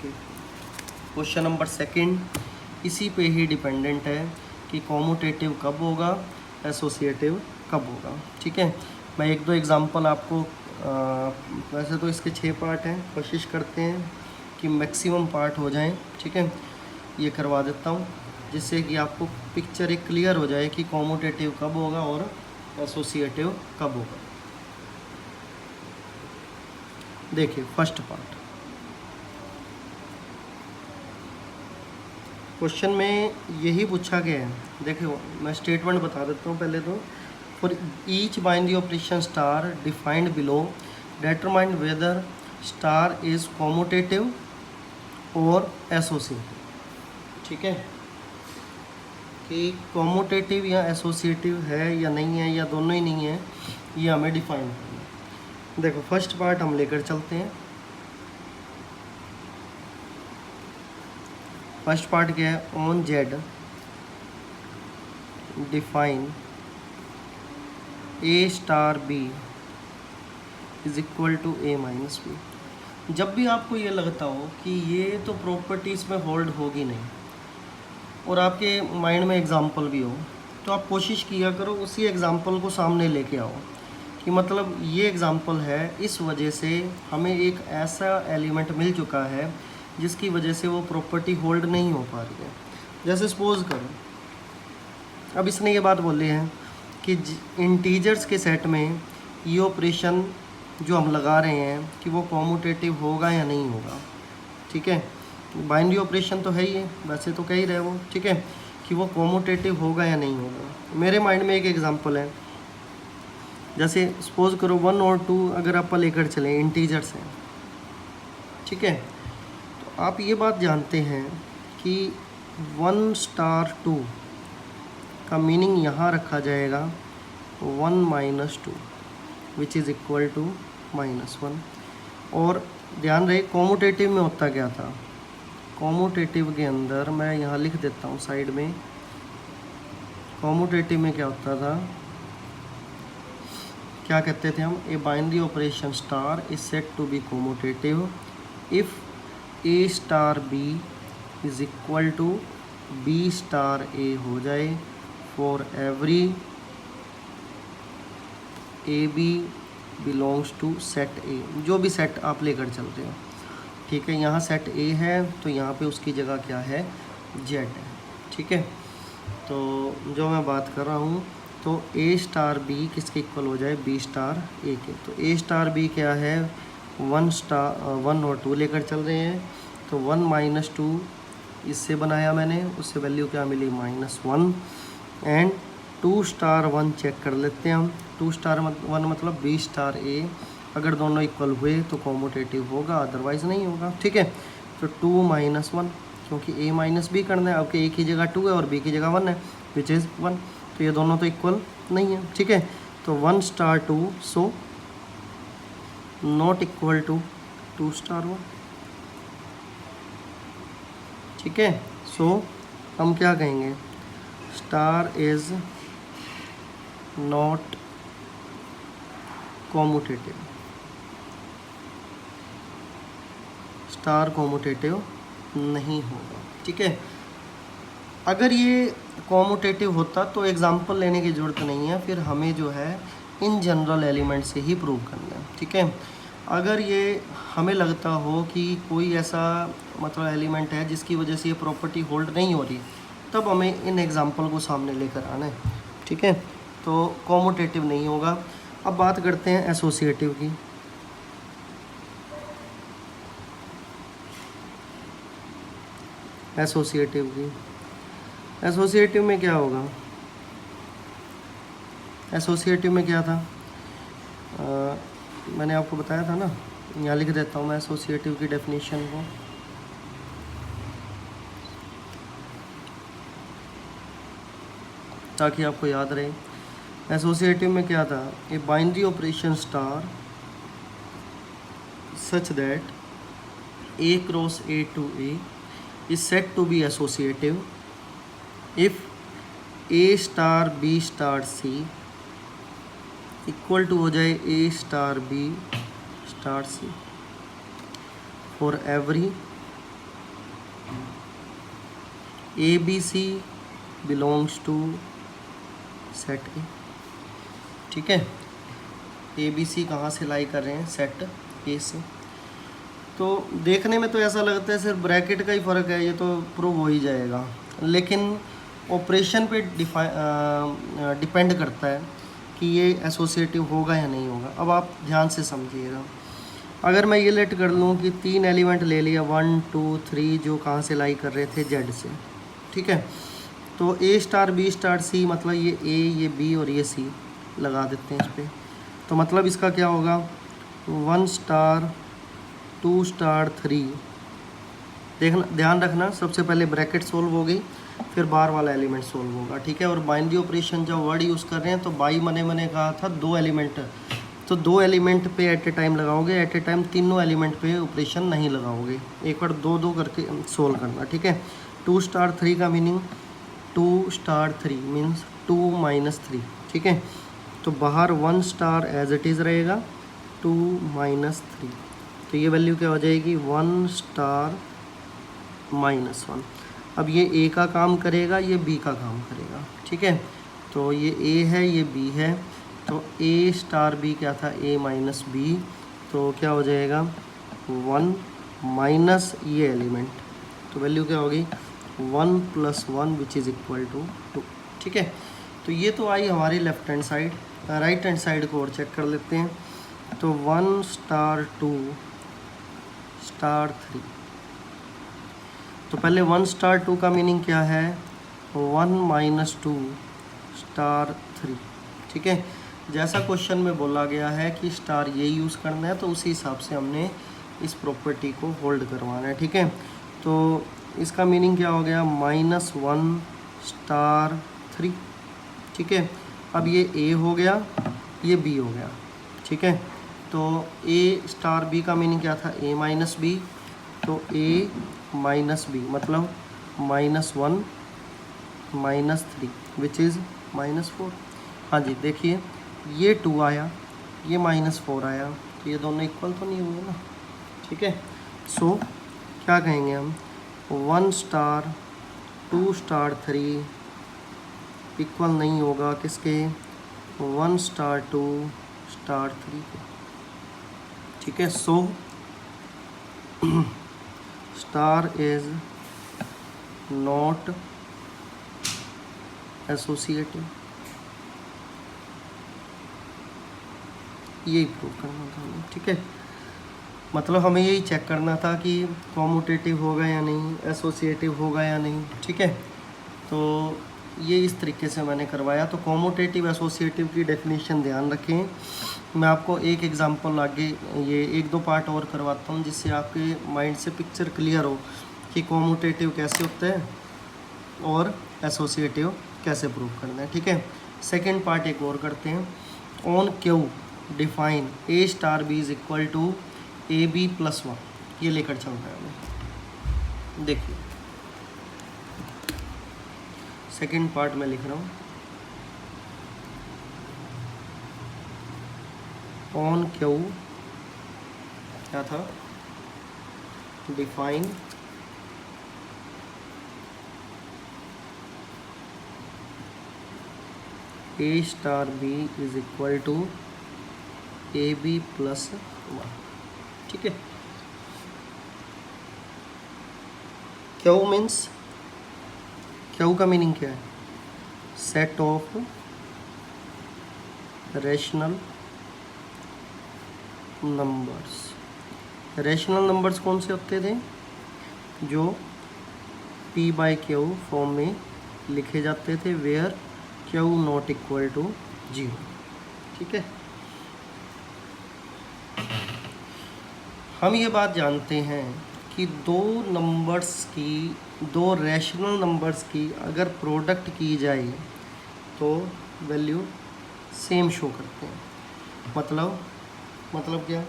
Question number second इसी पे ही dependent है कि कॉम्यूटेटिव कब होगा, एसोसिएटिव कब होगा। ठीक है, मैं एक दो एग्जांपल आपको वैसे तो इसके 6 पार्ट हैं, कोशिश करते हैं कि मैक्सिमम पार्ट हो जाएं। ठीक है, ये करवा देता हूँ जिससे कि आपको पिक्चर एक क्लियर हो जाए कि कॉम्यूटेटिव कब होगा और एसोसिएटिव कब होगा। देखिए फर्स्ट पार्ट, क्वेश्चन में यही पूछा गया है। देखिए मैं स्टेटमेंट बता देता हूँ पहले तो। For each binary operation star defined below determine whether star is commutative और एसोसिएटिव। ठीक है, कि कॉम्यूटेटिव या एसोसिएटिव है या नहीं है या दोनों ही नहीं है, ये हमें डिफाइन करना है। देखो फर्स्ट पार्ट हम लेकर चलते हैं। फर्स्ट पार्ट क्या है, on Z define A star B is equal to A minus B. जब भी आपको ये लगता हो कि ये तो प्रॉपर्टीज़ में होल्ड होगी नहीं और आपके माइंड में एग्जांपल भी हो, तो आप कोशिश किया करो उसी एग्जांपल को सामने लेके आओ कि मतलब ये एग्जांपल है, इस वजह से हमें एक ऐसा एलिमेंट मिल चुका है जिसकी वजह से वो प्रॉपर्टी होल्ड नहीं हो पा रही है। जैसे सपोज करो, अब इसने ये बात बोली है कि इंटीजर्स के सेट में ये ऑपरेशन जो हम लगा रहे हैं कि वो कॉम्यूटेटिव होगा या नहीं होगा। ठीक है, बाइनरी ऑपरेशन तो है ही है, वैसे तो कह ही रहे वो। ठीक है, कि वो कॉम्यूटेटिव होगा या नहीं होगा। मेरे माइंड में एक एग्जांपल है, जैसे सपोज करो 1 और 2 अगर आप लेकर चलें, इंटीजर्स हैं। ठीक है, तो आप ये बात जानते हैं कि 1 स्टार 2 का मीनिंग यहाँ रखा जाएगा 1 minus 2 which is equal to -1। और ध्यान रहे कॉम्यूटेटिव में होता क्या था, कॉम्यूटेटिव के अंदर मैं यहाँ लिख देता हूँ साइड में। कॉम्यूटेटिव में क्या होता था, क्या कहते थे हम, a binary operation star is set to be commutative if A star B is equal to B star A हो जाए for every A B belongs to set A. जो भी सेट आप लेकर चलते हो, ठीक है, यहाँ सेट ए है तो यहाँ पे उसकी जगह क्या है, जेड है। ठीक है, तो जो मैं बात कर रहा हूँ तो ए स्टार बी किसके इक्वल हो जाए, बी स्टार ए के। तो ए स्टार बी क्या है, 1 और 2 लेकर चल रहे हैं, तो 1 माइनस 2 इससे बनाया मैंने, उससे वैल्यू क्या मिली, -1। एंड 2 स्टार 1 चेक कर लेते हैं हम। 2 स्टार 1 मतलब बी स्टार ए, अगर दोनों इक्वल हुए तो कॉम्यूटेटिव होगा, अदरवाइज़ नहीं होगा। ठीक है, तो 2 माइनस 1, क्योंकि ए माइनस बी करना है, आपके ए की जगह 2 है और बी की जगह 1 है विच इज़ 1, तो ये दोनों तो इक्वल नहीं है। ठीक है, तो 1 star 2 so not equal to 2 star 1। ठीक है, सो हम क्या कहेंगे, star is not commutative, star commutative नहीं होगा। ठीक है, अगर ये कॉम्यूटेटिव होता तो एग्जांपल लेने की ज़रूरत नहीं है, फिर हमें जो है इन जनरल एलिमेंट से ही प्रूव करना है। ठीक है, अगर ये हमें लगता हो कि कोई ऐसा मतलब एलिमेंट है जिसकी वजह से ये प्रॉपर्टी होल्ड नहीं हो रही, तब हमें इन एग्जांपल को सामने लेकर आना है। ठीक है, तो कॉम्यूटेटिव नहीं होगा। अब बात करते हैं एसोसिएटिव की। एसोसिएटिव में क्या होगा, एसोसिएटिव में क्या था, मैंने आपको बताया था ना, यहाँ लिख देता हूँ मैं एसोसिएटिव की डेफिनेशन को। ताकि आपको याद रहे, एसोसिएटिव में क्या था, a binary operation star such that A cross A to A is set to be associative if A star B star C equal to हो जाए A star B star C for every A B C belongs to set A. ठीक है, A B सी कहाँ से लाई कर रहे हैं, set ए से। तो देखने में तो ऐसा लगता है सिर्फ ब्रैकेट का ही फ़र्क है, ये तो प्रूव हो ही जाएगा, लेकिन ऑपरेशन पे डिपेंड करता है कि ये एसोसिएटिव होगा या नहीं होगा। अब आप ध्यान से समझिएगा, अगर मैं ये लेट कर लूँ कि 3 एलिमेंट ले लिया 1 2 3 जो कहाँ से लाई कर रहे थे, जेड से। ठीक है, तो ए स्टार बी स्टार सी, मतलब ये ए ये बी और ये सी लगा देते हैं इस पर। तो मतलब इसका क्या होगा, 1 स्टार 2 स्टार 3। देखना, ध्यान रखना, सबसे पहले ब्रैकेट सोल्व हो गई, फिर बाहर वाला एलिमेंट सोल्व होगा। ठीक है, और बाइनरी ऑपरेशन जब वर्ड यूज़ कर रहे हैं तो बाई मैंने कहा था 2 एलिमेंट, तो 2 एलिमेंट पे एट ए टाइम लगाओगे, एट ए टाइम तीनों एलिमेंट पे ऑपरेशन नहीं लगाओगे, एक बार 2 करके सोल्व करना। ठीक है, 2 स्टार 3 का मीनिंग 2 स्टार 3 मीन्स 2 माइनस 3। ठीक है, तो बाहर 1 स्टार एज इट इज़ रहेगा 2 माइनस 3, तो ये वैल्यू क्या हो जाएगी 1 स्टार माइनस 1। अब ये ए का काम करेगा, ये बी का काम करेगा। ठीक है, तो ये ए है ये बी है, तो ए स्टार बी क्या था, ए माइनस बी, तो क्या हो जाएगा 1 माइनस ये एलिमेंट, तो वैल्यू क्या होगी 1 + 1 विच इज़ इक्वल टू 2। ठीक है, तो ये तो आई हमारी left hand side. Right hand side को और चेक कर लेते हैं, तो 1 स्टार 2 स्टार 3। तो पहले 1 स्टार 2 का मीनिंग क्या है, 1 माइनस 2 स्टार 3। ठीक है, जैसा क्वेश्चन में बोला गया है कि स्टार ये यूज़ करना है, तो उसी हिसाब से हमने इस प्रॉपर्टी को होल्ड करवाना है। ठीक है, तो इसका मीनिंग क्या हो गया, -1 स्टार 3। ठीक है, अब ये ए हो गया, ये बी हो गया। ठीक है, तो ए स्टार बी का मीनिंग क्या था, ए माइनस बी, तो ए माइनस बी मतलब -1 -3 विच इज़ -4। हाँ जी, देखिए ये 2 आया, ये -4 आया, तो ये दोनों इक्वल तो नहीं हुए ना। ठीक है, सो क्या कहेंगे हम, 1 स्टार 2 स्टार 3 इक्वल नहीं होगा किसके, 1 स्टार 2 स्टार 3 के। ठीक है, so star is not associative, यही प्रूव करना था हमें। ठीक है, मतलब हमें यही चेक करना था कि कॉम्यूटेटिव होगा या नहीं, एसोसिएटिव होगा या नहीं। ठीक है, तो ये इस तरीके से मैंने करवाया। तो कॉम्यूटेटिव एसोसिएटिव की डेफिनेशन ध्यान रखें। मैं आपको एक एग्जांपल आगे ये 1-2 पार्ट और करवाता हूँ, जिससे आपके माइंड से पिक्चर क्लियर हो कि कॉम्यूटेटिव कैसे होता है और एसोसिएटिव कैसे प्रूव करना है। ठीक है, सेकेंड पार्ट एक और करते हैं। On Q define A star B is equal to A B + 1, ये लेकर चल रहा है हमें। देखिए सेकेंड पार्ट में लिख रहा हूँ, ऑन क्यू क्या था, define A star B is equal to A B + 1। ठीक है, क्यू मीन्स, क्यू का मीनिंग क्या है, set of rational numbers. Rational numbers कौन से होते थे, जो P/Q फॉर्म में लिखे जाते थे, where Q not equal to 0। ठीक है, हम ये बात जानते हैं कि दो रैशनल नंबर्स की अगर प्रोडक्ट की जाए तो वैल्यू सेम शो करते हैं। मतलब क्या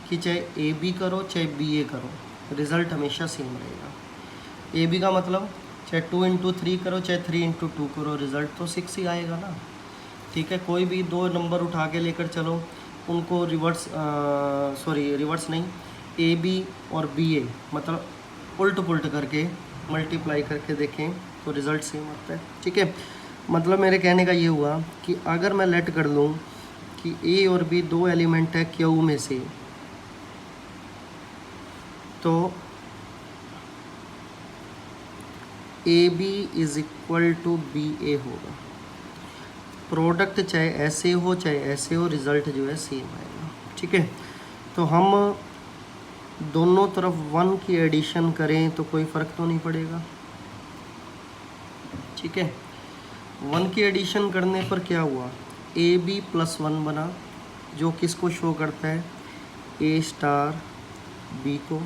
कि चाहे ए बी करो चाहे बी ए करो, रिज़ल्ट हमेशा सेम रहेगा। ए बी का मतलब चाहे 2 × 3 करो चाहे 3 × 2 करो, रिज़ल्ट तो 6 ही आएगा ना। ठीक है, कोई भी 2 नंबर उठा के लेकर चलो, उनको रिवर्स नहीं, ए बी और बी ए मतलब उल्ट पुल्ट करके मल्टीप्लाई करके देखें तो रिज़ल्ट सेम आता है। ठीक है, मतलब मेरे कहने का ये हुआ कि अगर मैं लेट कर लूँ कि ए और बी दो एलिमेंट है क्यू में से, तो A B is equal to B A होगा। प्रोडक्ट चाहे ऐसे हो चाहे ऐसे हो, रिज़ल्ट जो है सेम आएगा। ठीक है, तो हम दोनों तरफ 1 की एडिशन करें तो कोई फ़र्क तो नहीं पड़ेगा। ठीक है, 1 की एडिशन करने पर क्या हुआ, ए बी प्लस 1 बना, जो किसको शो करता है, ए स्टार बी को।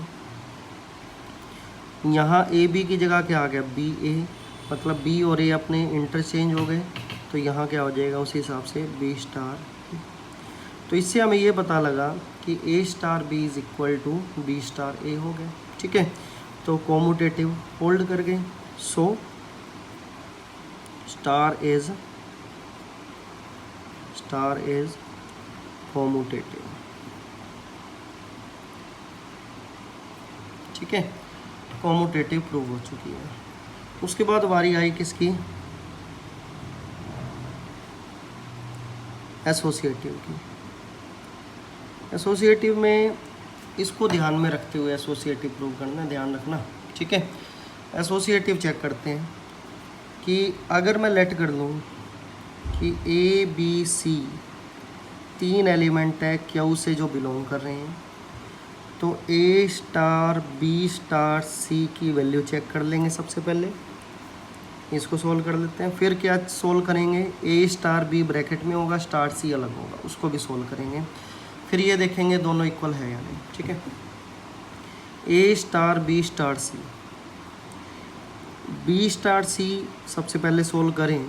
यहाँ ए बी की जगह क्या आ गया, बी ए, मतलब बी और ए अपने इंटरचेंज हो गए, तो यहाँ क्या हो जाएगा उसी हिसाब से बी स्टार। तो इससे हमें ये पता लगा कि A star B is equal to B star A हो गया। ठीक है, तो कॉम्यूटेटिव होल्ड कर गए, सो स्टार इज कॉम्यूटेटिव। ठीक है, कॉम्यूटेटिव प्रूव हो चुकी है। उसके बाद बारी आई किसकी, एसोसिएटिव की। एसोसिएटिव में इसको ध्यान में रखते हुए एसोसिएटिव प्रूव करना, ध्यान रखना। ठीक है, एसोसिएटिव चेक करते हैं कि अगर मैं लेट कर लूँ कि ए बी सी 3 एलिमेंट है क्यू से जो बिलोंग कर रहे हैं, तो ए स्टार बी स्टार सी की वैल्यू चेक कर लेंगे। सबसे पहले इसको सोल्व कर लेते हैं, फिर क्या सोल्व करेंगे, ए स्टार बी ब्रैकेट में होगा, स्टार सी अलग होगा, उसको भी सोल्व करेंगे। फिर ये देखेंगे दोनों इक्वल है या नहीं। ठीक है, ए स्टार बी स्टार सी, बी स्टार सी सबसे पहले सोल्व करें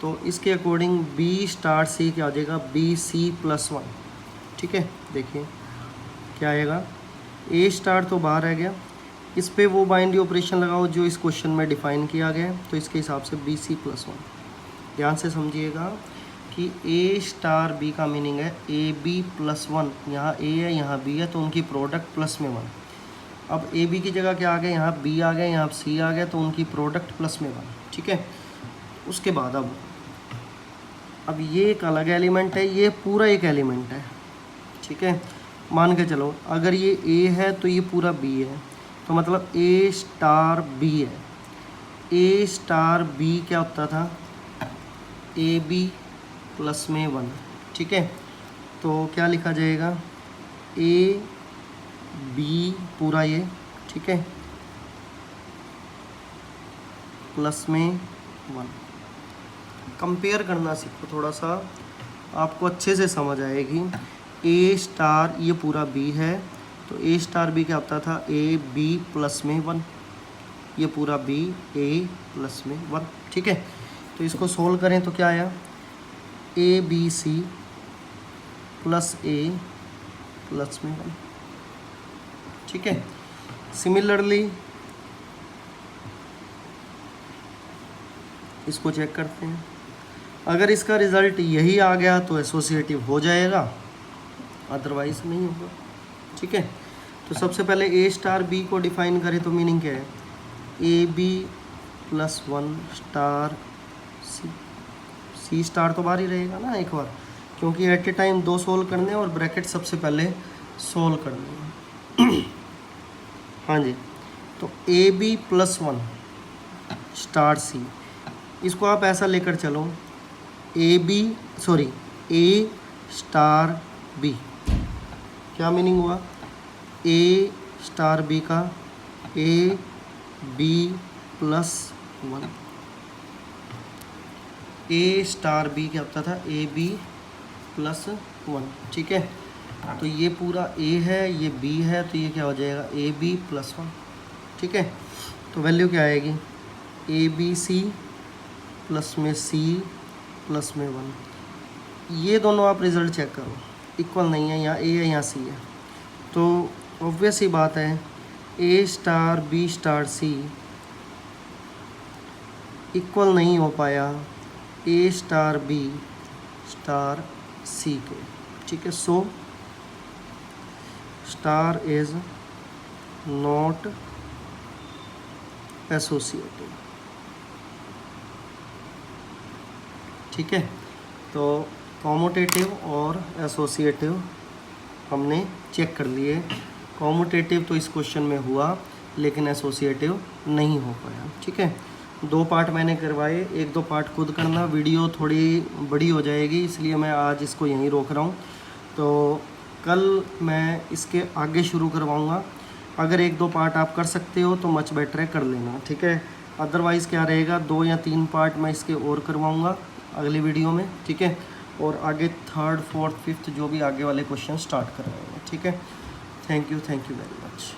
तो इसके अकॉर्डिंग बी स्टार सी क्या हो जाएगा, बी सी प्लस 1। ठीक है, देखिए क्या आएगा, ए स्टार तो बाहर आ गया, इस पे वो बाइनरी ऑपरेशन लगाओ जो इस क्वेश्चन में डिफाइन किया गया है, तो इसके हिसाब से बी सी प्लस 1। ध्यान से समझिएगा कि ए स्टार बी का मीनिंग है ए बी प्लस 1, यहाँ ए है यहाँ बी है, तो उनकी प्रोडक्ट प्लस में 1। अब ए बी की जगह क्या आ गया, यहाँ बी आ गया, यहाँ सी आ गया, तो उनकी प्रोडक्ट प्लस में 1। ठीक है, उसके बाद अब ये एक अलग एलिमेंट है, ये पूरा एक एलिमेंट है। ठीक है, मान के चलो अगर ये ए है तो ये पूरा बी है, तो मतलब ए स्टार बी है। ए स्टार बी क्या होता था, ए बी प्लस में 1। ठीक है, तो क्या लिखा जाएगा, ए बी पूरा ये, ठीक है, प्लस में 1। कंपेयर करना सीखो थोड़ा सा, आपको अच्छे से समझ आएगी। ए स्टार ये पूरा बी है, तो ए स्टार बी क्या होता था, ए बी प्लस में 1, ये पूरा बी ए प्लस में 1। ठीक है, तो इसको सोल्व करें तो क्या आया, A B C plus A plus में 1। ठीक है, सिमिलरली इसको चेक करते हैं, अगर इसका रिज़ल्ट यही आ गया तो एसोसिएटिव हो जाएगा, अदरवाइज नहीं होगा। ठीक है, तो सबसे पहले ए स्टार बी को डिफाइन करें तो मीनिंग क्या है, A B plus 1 star C. C star तो बाहर ही रहेगा ना एक बार, क्योंकि एट ए टाइम 2 सोल्व करने हैं और ब्रैकेट सबसे पहले सोल्व करने हैं। हाँ जी, तो A B plus 1 star C, इसको आप ऐसा लेकर चलो, ए स्टार बी, क्या मीनिंग हुआ, ए स्टार बी का A B plus 1। A star B क्या होता था, ए बी प्लस 1। ठीक है, तो ये पूरा ए है, ये बी है, तो ये क्या हो जाएगा, ए बी प्लस 1। ठीक है, तो वैल्यू क्या आएगी, ए बी सी प्लस में सी प्लस में 1। ये दोनों आप रिज़ल्ट चेक करो, इक्वल नहीं है, यहाँ ए है यहाँ सी है, तो ऑब्वियस ही बात है ए star B star C equal नहीं हो पाया ए स्टार बी स्टार सी के। ठीक है, so star is not associative. ठीक है, तो कॉम्यूटेटिव और एसोसिएटिव हमने चेक कर लिए। कॉम्यूटेटिव तो इस क्वेश्चन में हुआ, लेकिन एसोसिएटिव नहीं हो पाया। ठीक है, 2 पार्ट मैंने करवाए, 1-2 पार्ट खुद करना। वीडियो थोड़ी बड़ी हो जाएगी, इसलिए मैं आज इसको यहीं रोक रहा हूँ। तो कल मैं इसके आगे शुरू करवाऊँगा। अगर 1-2 पार्ट आप कर सकते हो तो मच बेटर है, कर लेना। ठीक है, अदरवाइज़ क्या रहेगा, 2 या 3 पार्ट मैं इसके और करवाऊँगा अगली वीडियो में। ठीक है, और आगे 3rd, 4th, 5th जो भी आगे वाले क्वेश्चन स्टार्ट करवाएंगे। ठीक है, थैंक यू वेरी मच।